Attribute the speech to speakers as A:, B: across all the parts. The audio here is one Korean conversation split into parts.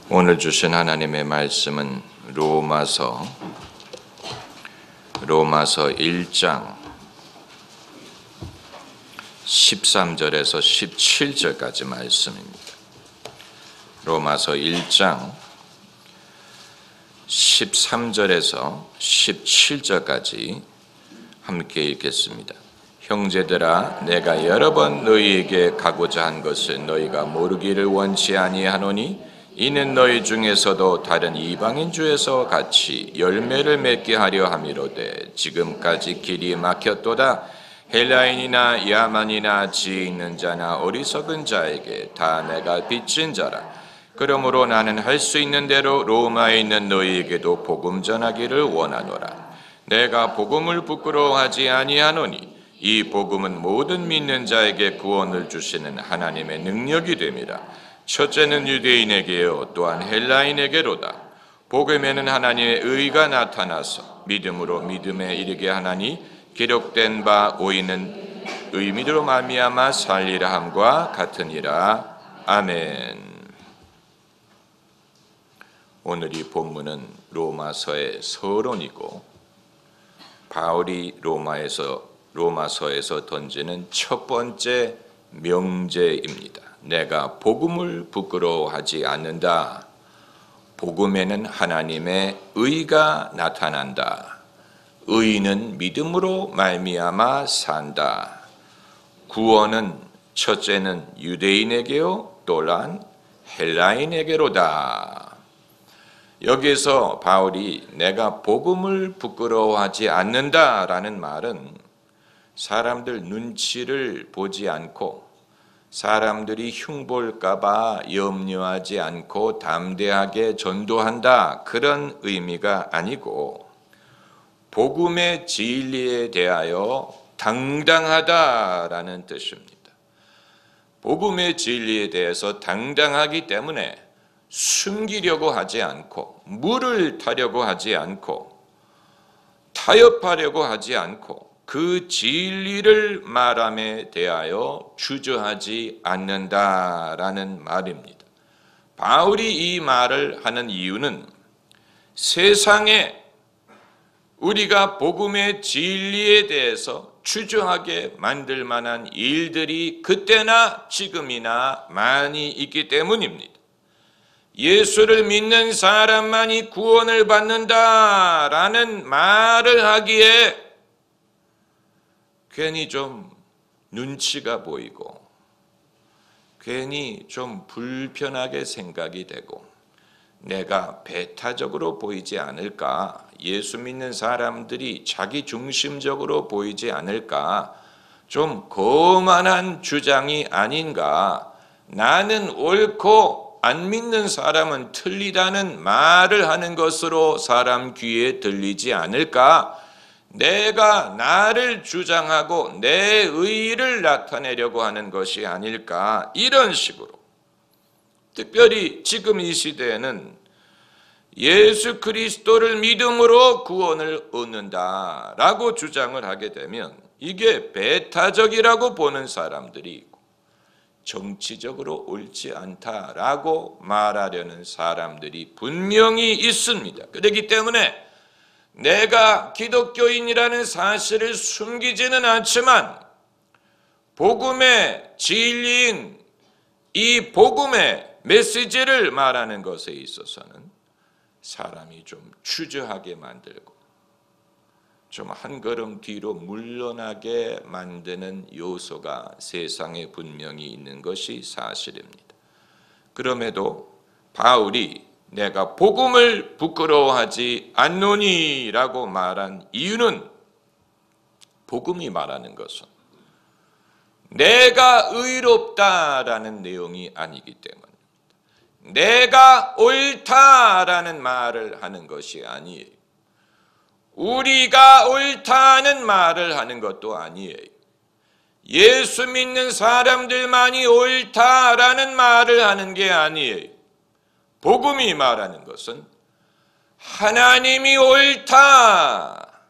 A: 오늘 주신 하나님의 말씀은 로마서 1장 13절에서 17절까지 말씀입니다. 로마서 1장 13절에서 17절까지 함께 읽겠습니다. 형제들아, 내가 여러 번 너희에게 가고자 한 것을 너희가 모르기를 원치 아니하노니 이는 너희 중에서도 다른 이방인 중에서 같이 열매를 맺게 하려 함이로되 지금까지 길이 막혔도다. 헬라인이나 야만이나 지혜 있는 자나 어리석은 자에게 다 내가 빚진 자라. 그러므로 나는 할 수 있는 대로 로마에 있는 너희에게도 복음 전하기를 원하노라. 내가 복음을 부끄러워하지 아니하노니 이 복음은 모든 믿는 자에게 구원을 주시는 하나님의 능력이 됨이라. 첫째는 유대인에게요 또한 헬라인에게로다. 복음에는 하나님의 의가 나타나서 믿음으로 믿음에 이르게 하나니 기록된 바 오이는 의미로 말미암아 살리라 함과 같으니라. 아멘. 오늘 이 본문은 로마서의 서론이고 바울이 로마서에서 던지는 첫 번째 명제입니다. 내가 복음을 부끄러워하지 않는다. 복음에는 하나님의 의가 나타난다. 의는 믿음으로 말미암아 산다. 구원은 첫째는 유대인에게요 또한 헬라인에게로다. 여기서 바울이 내가 복음을 부끄러워하지 않는다라는 말은 사람들 눈치를 보지 않고 사람들이 흉볼까 봐 염려하지 않고 담대하게 전도한다, 그런 의미가 아니고 복음의 진리에 대하여 당당하다라는 뜻입니다. 복음의 진리에 대해서 당당하기 때문에 숨기려고 하지 않고 물을 타려고 하지 않고 타협하려고 하지 않고 그 진리를 말함에 대하여 주저하지 않는다라는 말입니다. 바울이 이 말을 하는 이유는 세상에 우리가 복음의 진리에 대해서 주저하게 만들 만한 일들이 그때나 지금이나 많이 있기 때문입니다. 예수를 믿는 사람만이 구원을 받는다라는 말을 하기에 괜히 좀 눈치가 보이고 괜히 좀 불편하게 생각이 되고 내가 배타적으로 보이지 않을까, 예수 믿는 사람들이 자기 중심적으로 보이지 않을까, 좀 거만한 주장이 아닌가, 나는 옳고 안 믿는 사람은 틀리다는 말을 하는 것으로 사람 귀에 들리지 않을까, 내가 나를 주장하고 내 의의를 나타내려고 하는 것이 아닐까, 이런 식으로 특별히 지금 이 시대에는 예수 그리스도를 믿음으로 구원을 얻는다라고 주장을 하게 되면 이게 배타적이라고 보는 사람들이 있고 정치적으로 옳지 않다라고 말하려는 사람들이 분명히 있습니다. 그렇기 때문에 내가 기독교인이라는 사실을 숨기지는 않지만 복음의 진리인 이 복음의 메시지를 말하는 것에 있어서는 사람이 좀 주저하게 만들고 좀 한 걸음 뒤로 물러나게 만드는 요소가 세상에 분명히 있는 것이 사실입니다. 그럼에도 바울이 내가 복음을 부끄러워하지 않노니라고 말한 이유는 복음이 말하는 것은 내가 의롭다라는 내용이 아니기 때문입니다. 내가 옳다라는 말을 하는 것이 아니에요. 우리가 옳다는 말을 하는 것도 아니에요. 예수 믿는 사람들만이 옳다라는 말을 하는 게 아니에요. 복음이 말하는 것은 하나님이 옳다,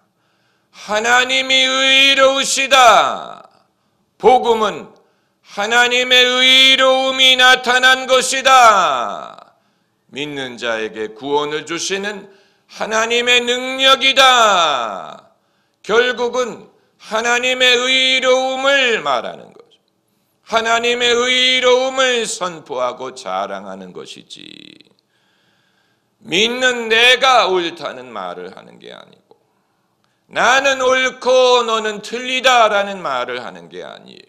A: 하나님이 의로우시다, 복음은 하나님의 의로움이 나타난 것이다, 믿는 자에게 구원을 주시는 하나님의 능력이다. 결국은 하나님의 의로움을 말하는 것. 하나님의 의로움을 선포하고 자랑하는 것이지, 믿는 내가 옳다는 말을 하는 게 아니고, 나는 옳고 너는 틀리다라는 말을 하는 게 아니에요.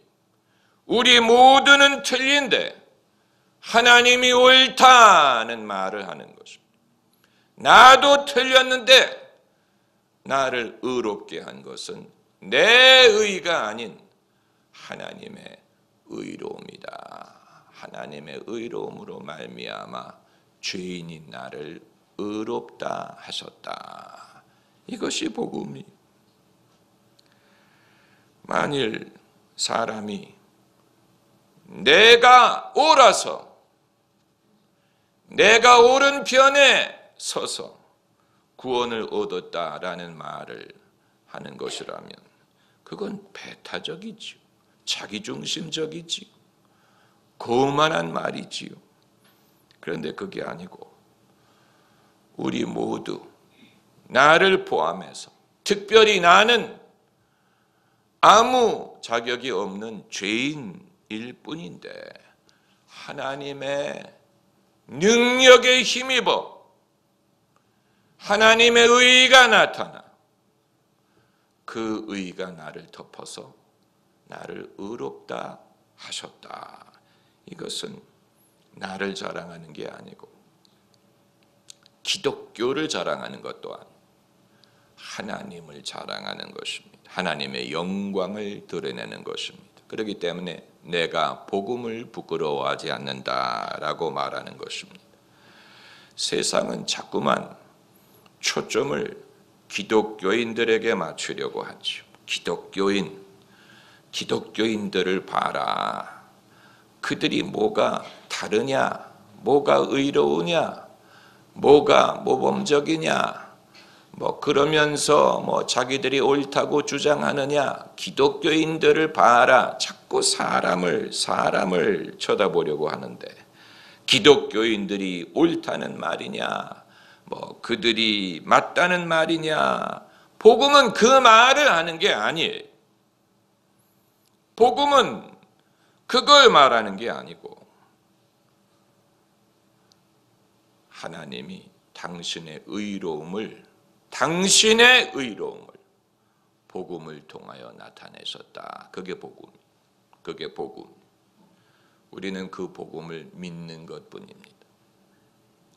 A: 우리 모두는 틀린데 하나님이 옳다는 말을 하는 것입니다. 나도 틀렸는데 나를 의롭게 한 것은 내 의가 아닌 하나님의 의로움이다. 하나님의 의로움으로 말미암아 죄인인 나를 의롭다 하셨다. 이것이 복음이. 만일 사람이 내가 옳아서, 내가 옳은 편에 서서 구원을 얻었다라는 말을 하는 것이라면 그건 배타적이지요. 자기중심적이지요. 거만한 말이지요. 그런데 그게 아니고 우리 모두, 나를 포함해서 특별히 나는 아무 자격이 없는 죄인일 뿐인데 하나님의 능력에 힘입어 하나님의 의가 나타나 그 의가 나를 덮어서 나를 의롭다 하셨다. 이것은 나를 자랑하는 게 아니고 기독교를 자랑하는 것 또한 하나님을 자랑하는 것입니다. 하나님의 영광을 드러내는 것입니다. 그렇기 때문에 내가 복음을 부끄러워하지 않는다라고 말하는 것입니다. 세상은 자꾸만 초점을 기독교인들에게 맞추려고 하죠. 기독교인들을 봐라. 그들이 뭐가 다르냐, 뭐가 의로우냐, 뭐가 모범적이냐, 그러면서 자기들이 옳다고 주장하느냐. 기독교인들을 봐라. 자꾸 사람을 쳐다보려고 하는데, 기독교인들이 옳다는 말이냐, 그들이 맞다는 말이냐. 복음은 그 말을 하는 게 아니에요. 복음은 그걸 말하는 게 아니고 하나님이 당신의 의로움을 복음을 통하여 나타내셨다. 그게 복음. 우리는 그 복음을 믿는 것뿐입니다.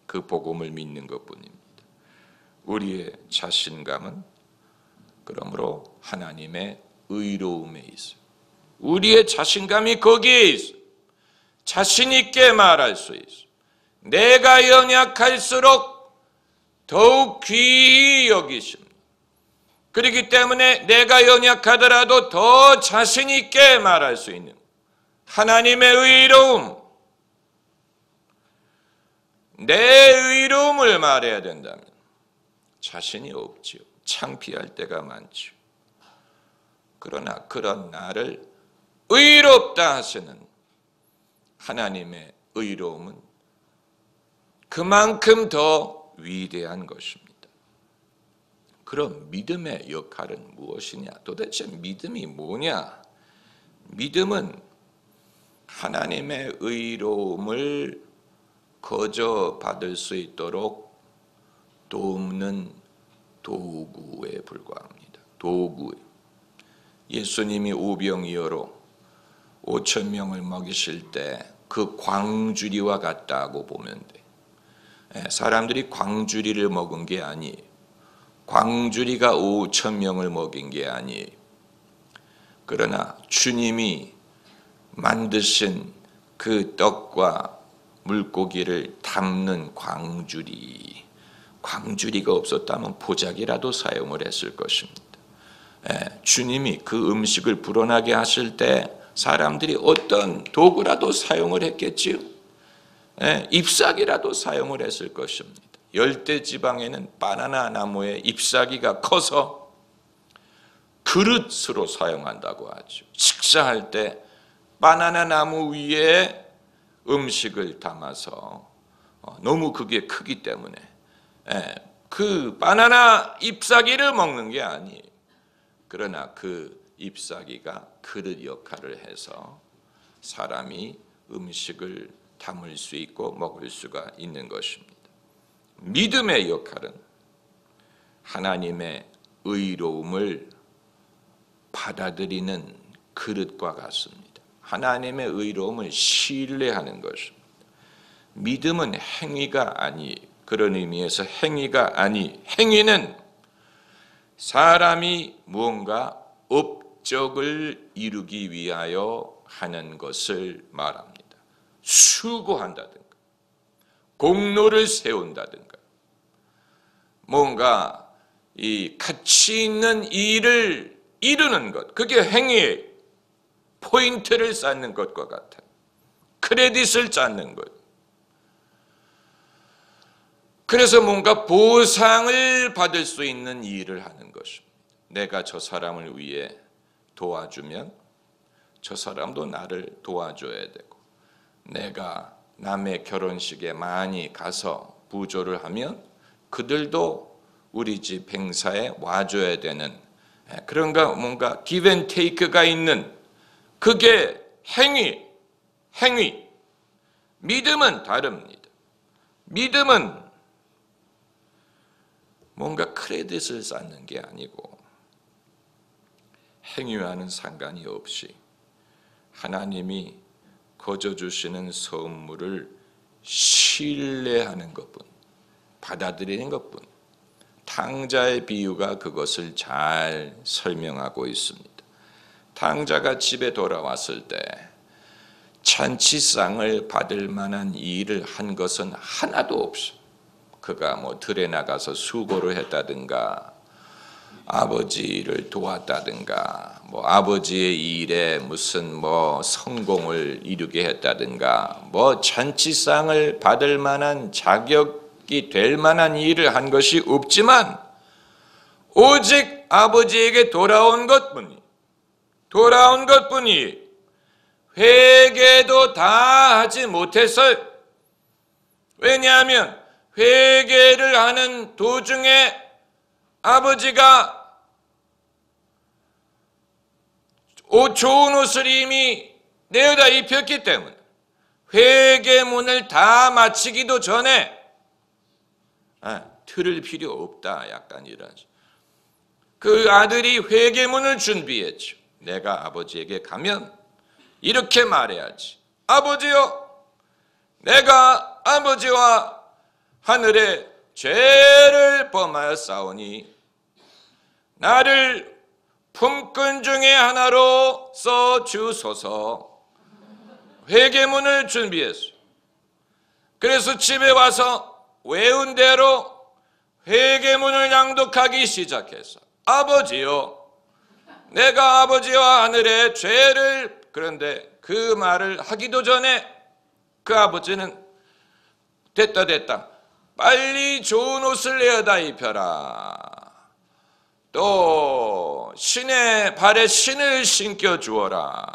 A: 그 복음을 믿는 것뿐입니다. 우리의 자신감은 그러므로 하나님의 의로움에 있어요. 우리의 자신감이 거기에 있어요. 자신 있게 말할 수 있어요. 내가 연약할수록 더욱 귀히 여기십니다. 그렇기 때문에 내가 연약하더라도 더 자신 있게 말할 수 있는 하나님의 의로움, 내 의로움을 말해야 된다면 자신이 없지요. 창피할 때가 많지요. 그러나 그런 나를 의롭다 하시는 하나님의 의로움은 그만큼 더 위대한 것입니다. 그럼 믿음의 역할은 무엇이냐? 도대체 믿음이 뭐냐? 믿음은 하나님의 의로움을 거저 받을 수 있도록 돕는 도구에 불과합니다. 도구. 예수님이 오병이어로 5,000명을 먹이실 때 그 광주리와 같다고 보면 돼. 사람들이 광주리를 먹은 게 아니에요. 광주리가 5,000명을 먹인 게 아니에요. 그러나 주님이 만드신 그 떡과 물고기를 담는 광주리가 없었다면 보자기라도 사용을 했을 것입니다. 주님이 그 음식을 불어나게 하실 때 사람들이 어떤 도구라도 사용을 했겠지요. 잎사귀라도 사용을 했을 것입니다. 열대지방에는 바나나 나무의 잎사귀가 커서 그릇으로 사용한다고 하죠. 식사할 때 바나나 나무 위에 음식을 담아서 너무 그게 크기 때문에 그 바나나 잎사귀를 먹는 게 아니에요. 그러나 그 잎사귀가 그릇 역할을 해서 사람이 음식을 담을 수 있고 먹을 수가 있는 것입니다. 믿음의 역할은 하나님의 의로움을 받아들이는 그릇과 같습니다. 하나님의 의로움을 신뢰하는 것입니다. 믿음은 행위가 아니, 그런 의미에서 행위가 아니, 행위는 사람이 무언가 업적을 이루기 위하여 하는 것을 말합니다. 수고한다든가, 공로를 세운다든가, 뭔가 이 가치 있는 일을 이루는 것, 그게 행위의 포인트를 쌓는 것과 같아요. 크레딧을 쌓는 것. 그래서 뭔가 보상을 받을 수 있는 일을 하는 것입니다. 내가 저 사람을 위해 도와주면 저 사람도 나를 도와줘야 되고, 내가 남의 결혼식에 많이 가서 부조를 하면 그들도 우리 집 행사에 와줘야 되는, 그런가 뭔가 give and take가 있는, 그게 행위. 믿음은 다릅니다. 믿음은 뭔가 크레딧을 쌓는 게 아니고 행위와는 상관이 없이 하나님이 거저 주시는 선물을 신뢰하는 것뿐, 받아들이는 것뿐. 탕자의 비유가 그것을 잘 설명하고 있습니다. 탕자가 집에 돌아왔을 때 잔치상을 받을 만한 일을 한 것은 하나도 없어. 그가 뭐 들에 나가서 수고를 했다든가, 아버지를 도왔다든가, 뭐 아버지의 일에 무슨 뭐 성공을 이루게 했다든가, 뭐 잔치상을 받을 만한 자격이 될 만한 일을 한 것이 없지만 오직 아버지에게 돌아온 것뿐이 회개도 다 하지 못했어요. 왜냐하면 회개를 하는 도중에 아버지가 좋은 옷을 이미 내어다 입혔기 때문에 회개문을 다 마치기도 전에 틀을 필요 없다, 약간 이러죠. 그 아들이 회개문을 준비했죠. 내가 아버지에게 가면 이렇게 말해야지. 아버지요, 내가 아버지와 하늘의 죄를 범하였사오니 나를 품꾼 중에 하나로 써주소서. 회개문을 준비했어요. 그래서 집에 와서 외운 대로 회개문을 낭독하기 시작했어. 아버지요, 내가 아버지와 하늘의 죄를, 그런데 그 말을 하기도 전에 그 아버지는 됐다, 빨리 좋은 옷을 내어다 입혀라, 또 신의 발에 신을 신겨 주어라,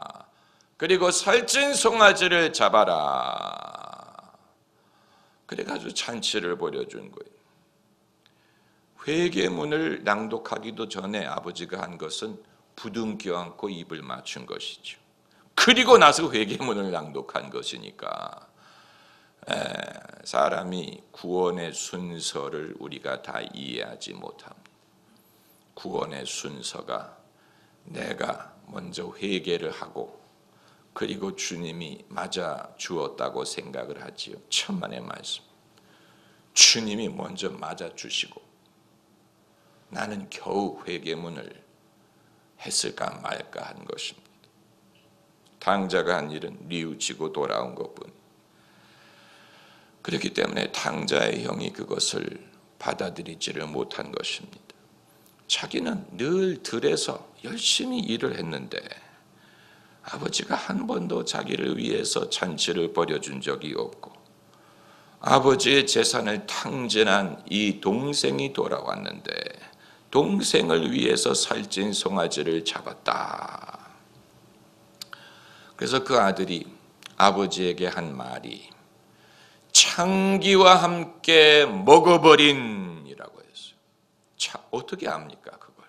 A: 그리고 살찐 송아지를 잡아라. 그래가지고 잔치를 벌여준 거예요. 회개문을 낭독하기도 전에 아버지가 한 것은 부둥켜 안고 입을 맞춘 것이죠. 그리고 나서 회개문을 낭독한 것이니까 사람이 구원의 순서를 우리가 다 이해하지 못합니다. 구원의 순서가 내가 먼저 회개를 하고 그리고 주님이 맞아 주었다고 생각을 하지요. 천만의 말씀. 주님이 먼저 맞아 주시고 나는 겨우 회개문을 했을까 말까 한 것입니다. 탕자가 한 일은 뉘우치고 돌아온 것뿐. 그렇기 때문에 탕자의 형이 그것을 받아들이지를 못한 것입니다. 자기는 늘 들에서 열심히 일을 했는데 아버지가 한 번도 자기를 위해서 잔치를 벌여준 적이 없고 아버지의 재산을 탕진한 이 동생이 돌아왔는데 동생을 위해서 살찐 송아지를 잡았다. 그래서 그 아들이 아버지에게 한 말이 창기와 함께 먹어버린이라고 했어요. 어떻게 압니까 그걸?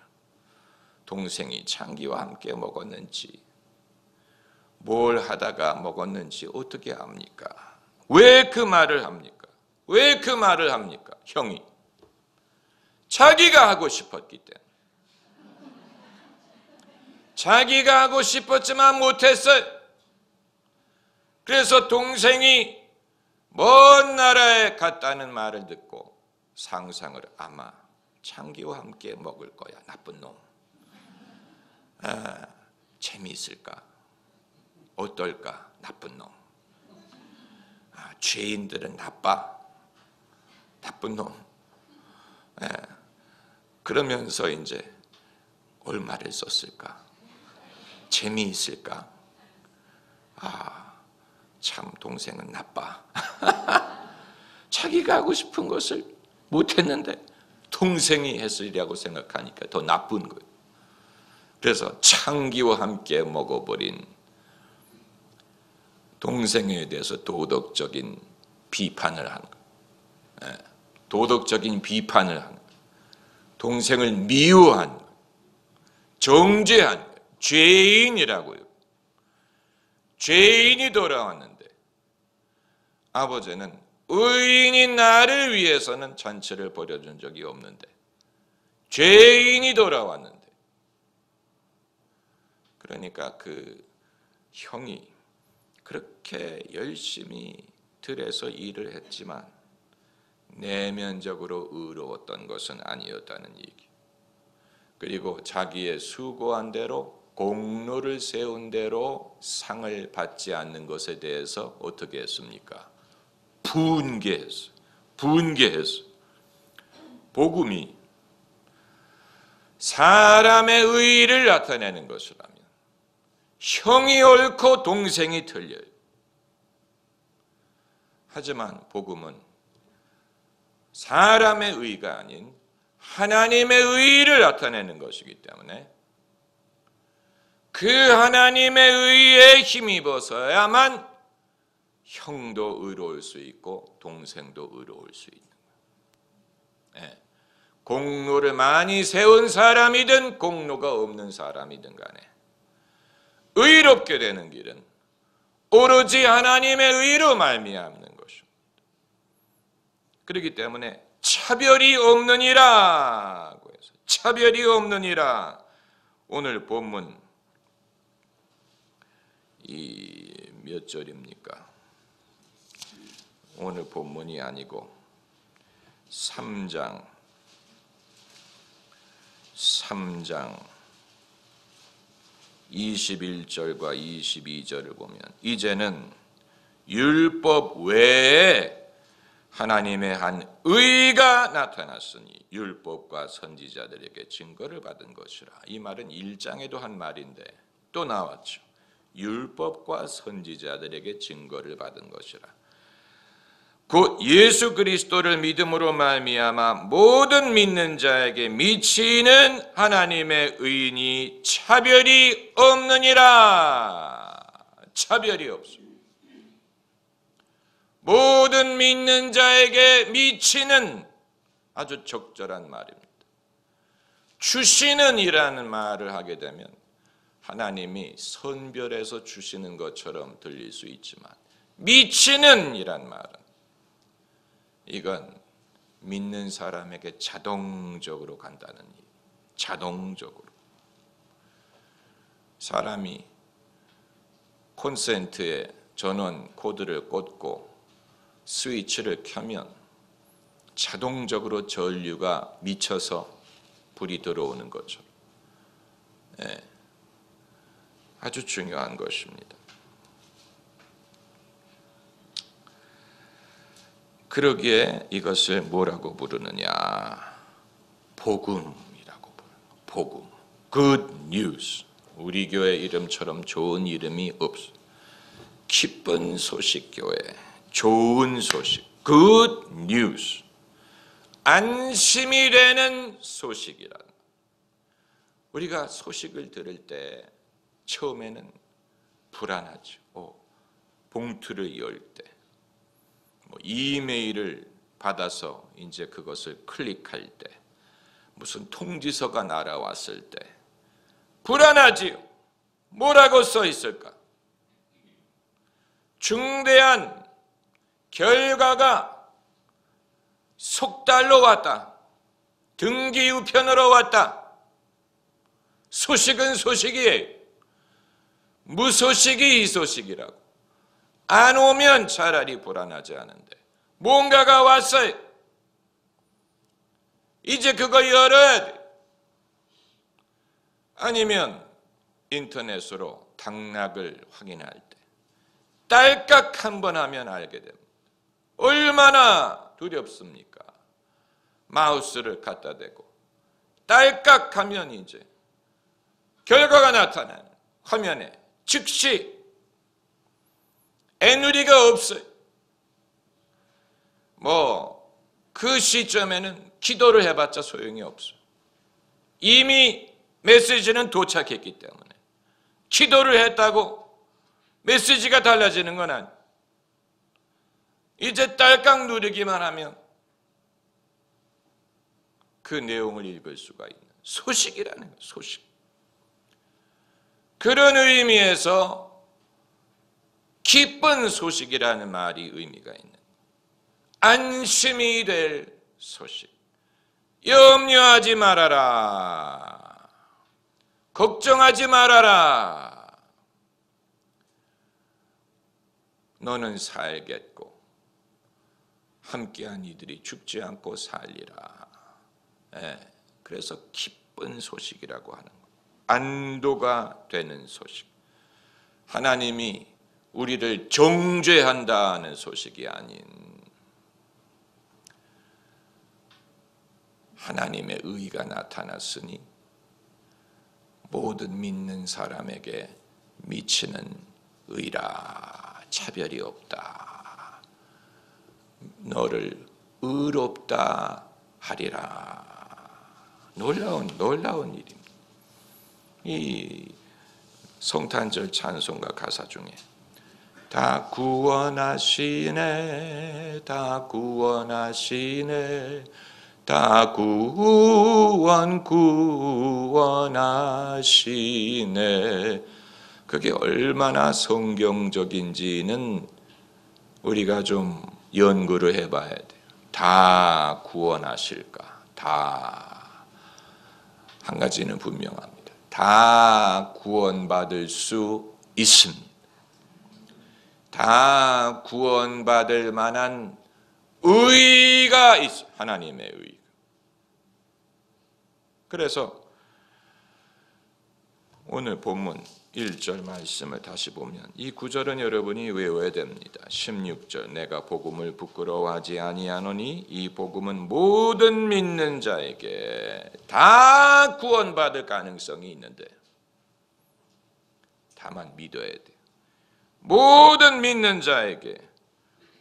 A: 동생이 창기와 함께 먹었는지, 뭘 하다가 먹었는지 어떻게 압니까? 왜 그 말을 합니까? 왜 그 말을 합니까? 형이 자기가 하고 싶었기 때문에. 자기가 하고 싶었지만 못했어요. 그래서 동생이 먼 나라에 갔다는 말을 듣고 상상을, 아마 창기와 함께 먹을 거야. 나쁜 놈. 재미있을까? 어떨까? 나쁜 놈. 죄인들은 나쁜 놈. 그러면서 이제 얼마를 썼을까? 재미있을까? 참 동생은 나빠. 자기가 하고 싶은 것을 못했는데 동생이 했으리라고 생각하니까 더 나쁜 거예요. 그래서 창기와 함께 먹어버린 동생에 대해서 도덕적인 비판을 한 거예요. 도덕적인 비판을 한 거예요. 동생을 미워한 거예요. 정죄한 거예요. 죄인이라고요. 죄인이 돌아왔는데 아버지는 의인인 나를 위해서는 잔치를 벌여준 적이 없는데 죄인이 돌아왔는데, 그러니까 그 형이 그렇게 열심히 들에서 일을 했지만 내면적으로 의로웠던 것은 아니었다는 얘기. 그리고 자기의 수고한 대로, 공로를 세운 대로 상을 받지 않는 것에 대해서 어떻게 했습니까? 분개했어요. 복음이 사람의 의의를 나타내는 것이라면 형이 옳고 동생이 틀려요. 하지만 복음은 사람의 의의가 아닌 하나님의 의의를 나타내는 것이기 때문에 그 하나님의 의의에 힘입어서야만 형도 의로울 수 있고 동생도 의로울 수 있는 거예요. 공로를 많이 세운 사람이든 공로가 없는 사람이든 간에 의롭게 되는 길은 오로지 하나님의 의로 말미암는 것입니다. 그렇기 때문에 차별이 없느니라고 해서, 차별이 없느니라. 오늘 본문 이 몇 절입니까? 오늘 본문이 아니고 3장 21절과 22절을 보면, 이제는 율법 외에 하나님의 한 의가 나타났으니 율법과 선지자들에게 증거를 받은 것이라. 이 말은 1장에도 한 말인데 또 나왔죠. 율법과 선지자들에게 증거를 받은 것이라. 곧 예수 그리스도를 믿음으로 말미암아 모든 믿는 자에게 미치는 하나님의 의인이 차별이 없느니라. 차별이 없습니다. 모든 믿는 자에게 미치는, 아주 적절한 말입니다. 주시는 이라는 말을 하게 되면 하나님이 선별해서 주시는 것처럼 들릴 수 있지만, 미치는 이란 말은 이건 믿는 사람에게 자동적으로 간다는 일. 자동적으로. 사람이 콘센트에 전원 코드를 꽂고 스위치를 켜면 자동적으로 전류가 미쳐서 불이 들어오는 것처럼, 아주 중요한 것입니다. 그러기에 이것을 뭐라고 부르느냐? 복음이라고 부르는, 복음. Good news. 우리 교회 이름처럼 좋은 이름이 없어. 기쁜 소식 교회, 좋은 소식, good news. 안심이 되는 소식이란. 우리가 소식을 들을 때 처음에는 불안하죠. 봉투를 열 때 이메일을 받아서 이제 그것을 클릭할 때, 무슨 통지서가 날아왔을 때 불안하지요. 뭐라고 써 있을까? 중대한 결과가 속달로 왔다. 등기 우편으로 왔다. 소식은 소식이에요. 무소식이 이 소식이라고. 안 오면 차라리 불안하지 않은데 뭔가가 왔어요. 이제 그거 열어야 돼. 아니면 인터넷으로 당락을 확인할 때 딸깍 한번 하면 알게 됩니다. 얼마나 두렵습니까? 마우스를 갖다 대고 딸깍 하면 이제 결과가 나타나는 화면에 즉시 애누리가 없어요. 그 시점에는 기도를 해봤자 소용이 없어요. 이미 메시지는 도착했기 때문에 기도를 했다고 메시지가 달라지는 건 아니에요. 이제 딸깍 누르기만 하면 그 내용을 읽을 수가 있는 소식이라는 거예요. 소식. 그런 의미에서 기쁜 소식이라는 말이 의미가 있는, 안심이 될 소식. 염려하지 말아라. 걱정하지 말아라. 너는 살겠고 함께한 이들이 죽지 않고 살리라. 그래서 기쁜 소식이라고 하는 거예요. 안도가 되는 소식. 하나님이 우리를 정죄한다는 소식이 아닌 하나님의 의가 나타났으니 모든 믿는 사람에게 미치는 의라. 차별이 없다. 너를 의롭다 하리라. 놀라운 일입니다. 이 성탄절 찬송가 가사 중에 다 구원하시네, 다 구원하시네, 다 구원하시네. 그게 얼마나 성경적인지는 우리가 좀 연구를 해봐야 돼요. 다 구원하실까? 다. 한 가지는 분명합니다. 다 구원받을 수 있습니다. 다 구원받을 만한 의가 있어요. 하나님의 의가. 그래서 오늘 본문 1절 말씀을 다시 보면 이 구절은 여러분이 외워야 됩니다. 16절 내가 복음을 부끄러워하지 아니하노니 이 복음은 모든 믿는 자에게 다 구원받을 가능성이 있는데 다만 믿어야 돼요. 모든 믿는 자에게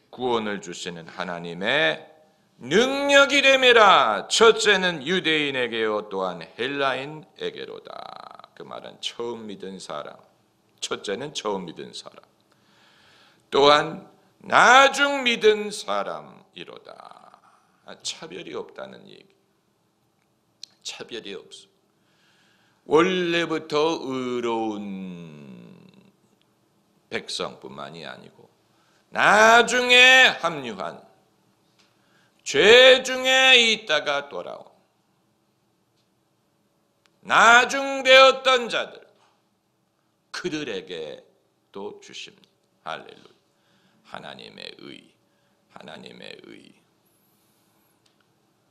A: 구원을 주시는 하나님의 능력이 됨이라. 첫째는 유대인에게요 또한 헬라인에게로다. 그 말은 처음 믿은 사람, 첫째는 처음 믿은 사람, 또한 나중 믿은 사람이로다. 차별이 없다는 얘기. 차별이 없어. 원래부터 의로운 백성뿐만이 아니고 나중에 합류한 죄 중에 있다가 돌아온 나중되었던 자들, 그들에게 또 주십니다. 할렐루야. 하나님의 의, 하나님의 의.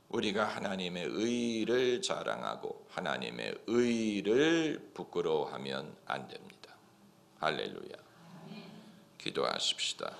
A: 우리가 하나님의 의를 자랑하고 하나님의 의를 부끄러워하면 안 됩니다. 할렐루야. 기도하십시다.